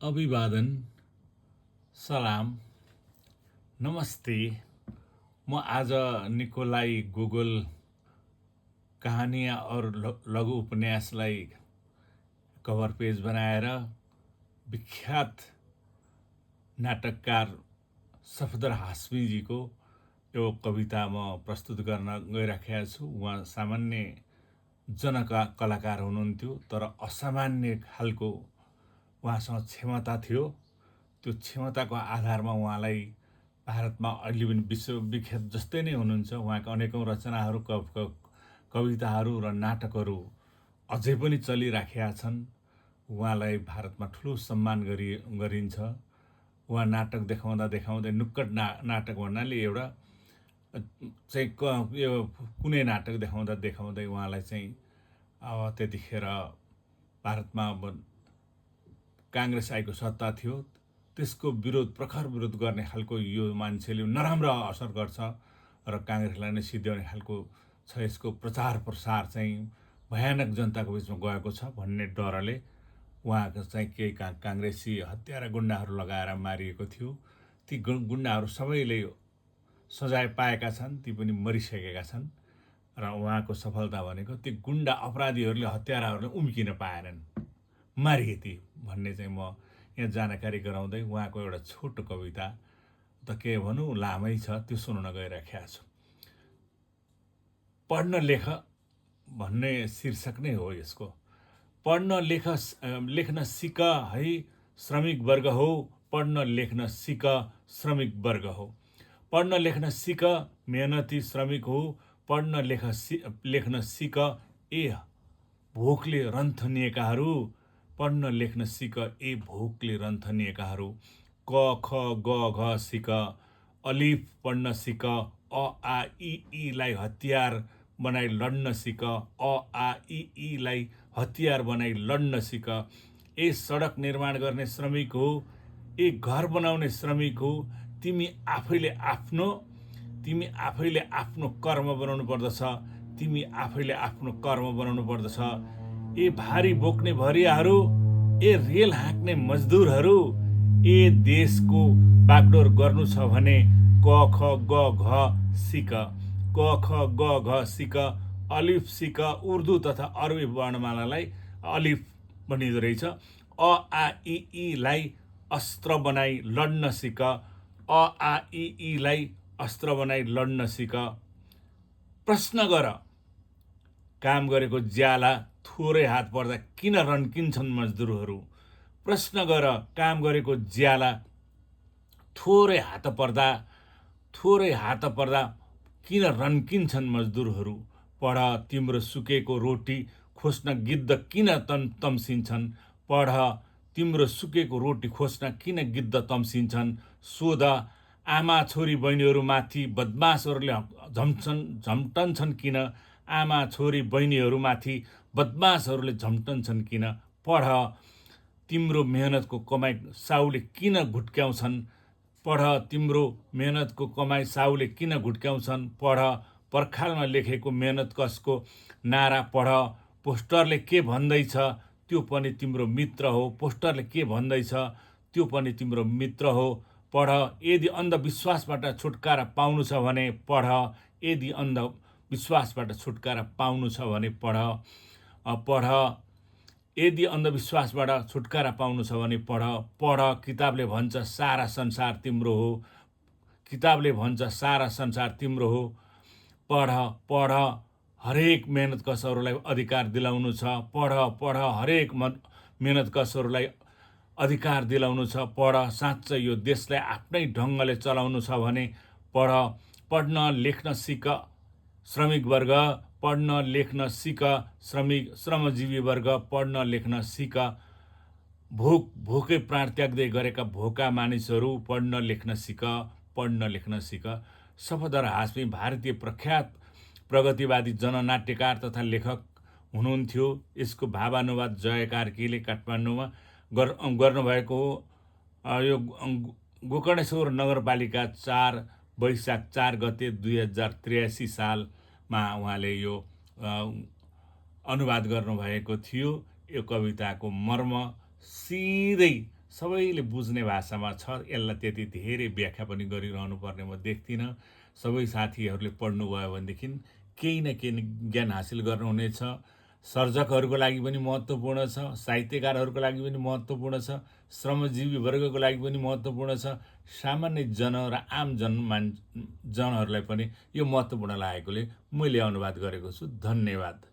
अभिवादन, सलाम, नमस्ते। म आज निकोलाई गोगोल कहानियाँ और लघु उपन्यासलाई कभर पेज बनाएर विख्यात नाटककार सफदर हाशमीजीको यो कविता म प्रस्तुत गर्न गइराखेको छु। उहाँ सामान्य कलाकार हुनुहुन्थ्यो, तर असामान्य खालको उहाँसँग क्षमता थियो। त्यो क्षमताको आधारमा उहाँलाई भारतमा अहिले पनि विश्वविख्यात जस्तै नै हुनुहुन्छ। उहाँका अनेकौँ रचनाहरू, कविताहरू र नाटकहरू अझै पनि चलिराखेका छन्। उहाँलाई भारतमा ठुलो सम्मान गरिन्छ। उहाँ नाटक देखाउँदै नुक्कड नाटक भन्नाले एउटा चाहिँ यो कुनै नाटक देखाउँदै उहाँलाई चाहिँ अब त्यतिखेर भारतमा अब काङ्ग्रेस आएको सत्ता थियो। त्यसको प्रखर विरोध गर्ने खालको यो मान्छेले नराम्रो असर गर्छ र काङ्ग्रेसलाई नै सिद्ध्याउने खालको छ। यसको प्रचार प्रसार चाहिँ भयानक जनताको बिचमा गएको छ भन्ने डरले उहाँको चाहिँ केही काङ्ग्रेसी हत्यारा गुन्डाहरू लगाएर मारिएको थियो। ती गुन्डाहरू सबैले सजाय पाएका छन्, ती पनि मरिसकेका छन्। र उहाँको सफलता भनेको ती गुन्डा अपराधीहरूले, हत्याराहरूले उम्किन पाएनन्, मारिए ती भन्ने चाहिँ म यहाँ जानकारी गराउँदै उहाँको एउटा छोटो कविता त के भनौँ, लामै छ, त्यो सुनाउन गइराखेको छु। पढ्न लेख भन्ने शीर्षक नै हो यसको। पढ्न लेख्न सिक है श्रमिक वर्ग हो, पढ्न लेख्न सिक श्रमिक वर्ग हो। पढ्न लेख्न सिक मेहनती श्रमिक हो, पढ्न लेख्न सिक ए भोकले रन्थनिएकाहरू, पढ्न लेख्न सिक ए भोकले रन्थनिएकाहरू। क ख ग घ सिक, अलिफ पढ्न सिक, अ आ इ ईलाई हतियार बनाई लड्न सिक, अ आ इ ईलाई हतियार बनाई लड्न सिक। ए सडक निर्माण गर्ने श्रमिक हो, ए घर बनाउने श्रमिक हो। तिमी आफैले आफ्नो कर्म बनाउनु पर्दछ, तिमी आफैले आफ्नो कर्म बनाउनु पर्दछ। ए भारी बोक्ने भरियाहरू, ए रेल हाँक्ने मजदुरहरू, ए देशको बागडोर गर्नु छ भने क ख ग घ सिक, क ख ग घ सिक, अलिफ सिक। उर्दू तथा अरबी वर्णमालालाई अलिफ भनिँदो रहेछ। अ आ इ ईलाई अस्त्र बनाई लड्न सिक, अ आ इ ईलाई अस्त्र बनाई लड्न सिक। प्रश्न गर, काम गरेको ज्याला थोरै हात पर्दा किन रन्किन्छन् मजदुरहरू। प्रश्न गर, काम गरेको ज्याला थोरै हात पर्दा किन रन्किन्छन् मजदुरहरू। पढ, तिम्रो सुकेको रोटी खोज्न गिद्ध किन तम्सिन्छन्। पढ, तिम्रो सुकेको रोटी खोज्न किन गिद्ध तम्सिन्छन्। सोध, आमा छोरी बहिनीहरूमाथि बदमासहरूले झम्टन्छन् किन। आमा छोरी बहिनीहरूमाथि बदमासहरूले झम्टन्छन् किन। पढ, तिम्रो मेहनतको कमाई साउले किन घुट्क्याउँछन्। पढ, तिम्रो मेहनतको कमाई साउले किन घुट्क्याउँछन्। पढ, पर्खालमा लेखेको मेहनत कसको नारा पढ। पोस्टरले के भन्दैछ त्यो पनि तिम्रो मित्र हो, पोस्टरले के भन्दैछ त्यो पनि तिम्रो मित्र हो। पढ, यदि अन्धविश्वासबाट छुटकारा पाउनु छ भने पढ, यदि अन्धविश्वासबाट छुटकारा पाउनु छ भने पढ। पढ, यदि अन्धविश्वासबाट छुटकारा पाउनु छ भने पढ। पढ, किताबले भन्छ सारा संसार तिम्रो हो, किताबले भन्छ सारा संसार तिम्रो हो। पढ, पढ, हरेक मेहनत कसहरूलाई अधिकार दिलाउनु छ। पढ, हरेक मेहनत कसहरूलाई अधिकार दिलाउनु छ। पढ, साँच्चै यो देशलाई आफ्नै ढङ्गले चलाउनु छ भने पढ। पढ्न लेख्न सिक श्रमिक वर्ग, पढ्न लेख्न सिक श्रमजीवी वर्ग, पढ्न लेख्न सिक। भोकै प्राण त्याग्दै गरेका भोका मानिसहरू, पढ्न लेख्न सिक, पढ्न लेख्न सिक। सफदर हाशमी भारतीय प्रख्यात प्रगतिवादी जननाट्यकार तथा लेखक हुनुहुन्थ्यो। यसको भावानुवाद जय कार्कीले काठमाडौँमा गर्नुभएको हो। यो गोकर्णेश्वर नगरपालिका 4 वैशाख 4 गते 2083 सालमा उहाँले यो अनुवाद गर्नुभएको थियो। यो कविताको मर्म सिधै सबैले बुझ्ने भाषामा छ। यसलाई त्यति धेरै व्याख्या पनि गरिरहनु पर्ने म देख्दिनँ। सबै साथीहरूले पढ्नुभयो भनेदेखि केही न केही ज्ञान हासिल गर्नुहुनेछ। सर्जकहरूको लागि पनि महत्त्वपूर्ण छ, साहित्यकारहरूको लागि पनि महत्त्वपूर्ण छ, श्रमजीवी वर्गको लागि पनि महत्त्वपूर्ण छ, सामान्य जन र आम जनहरूलाई पनि यो महत्त्वपूर्ण लागेकोले मैले अनुवाद गरेको छु। धन्यवाद।